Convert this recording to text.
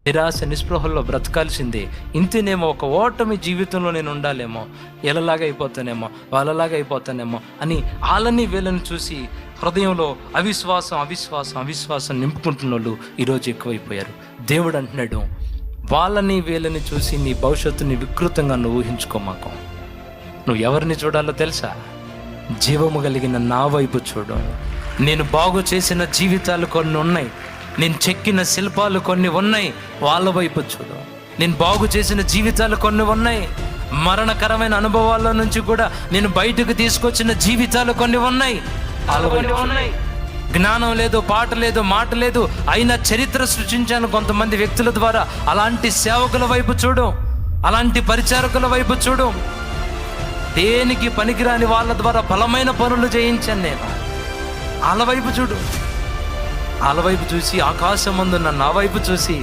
నిరాశ నిస్పృహల్లో బ్రతకాల్సిందే. ఇంతేనేమో, ఒక ఓటమి జీవితంలో నేను ఉండాలేమో, ఎలాగా అయిపోతానేమో, వాళ్ళలాగా అయిపోతానేమో అని వాళ్ళని వీళ్ళని చూసి హృదయంలో అవిశ్వాసం నింపుకుంటున్న వాళ్ళు ఈరోజు ఎక్కువైపోయారు. దేవుడు అంటున్నాడు, వాళ్ళని వీళ్ళని చూసి నీ భవిష్యత్తుని వికృతంగా నువ్వు ఊహించుకోమాకు. నువ్వు ఎవరిని చూడాలో తెలుసా? జీవము కలిగిన నా వైపు చూడు. నేను బాగు చేసిన జీవితాలు కొన్ని ఉన్నాయి, నేను చెక్కిన శిల్పాలు కొన్ని ఉన్నాయి, వాళ్ళ వైపు చూడు. నేను బాగు చేసిన జీవితాలు కొన్ని ఉన్నాయి, మరణకరమైన అనుభవాల నుంచి కూడా నేను బయటకు తీసుకొచ్చిన జీవితాలు కొన్ని ఉన్నాయి, వాళ్ళ వైపు ఉన్నాయి. జ్ఞానం లేదు, పాట లేదు, మాట లేదు, అయినా చరిత్ర సృష్టించాను కొంతమంది వ్యక్తుల ద్వారా. అలాంటి సేవకుల వైపు చూడు, అలాంటి పరిచారకుల వైపు చూడు. దేనికి పనికిరాని వాళ్ళ ద్వారా బలమైన పనులు చేయించాను నేను. వాళ్ళ వైపు చూడు. వాళ్ళ వైపు చూసి, ఆకాశమందున్న నా వైపు చూసి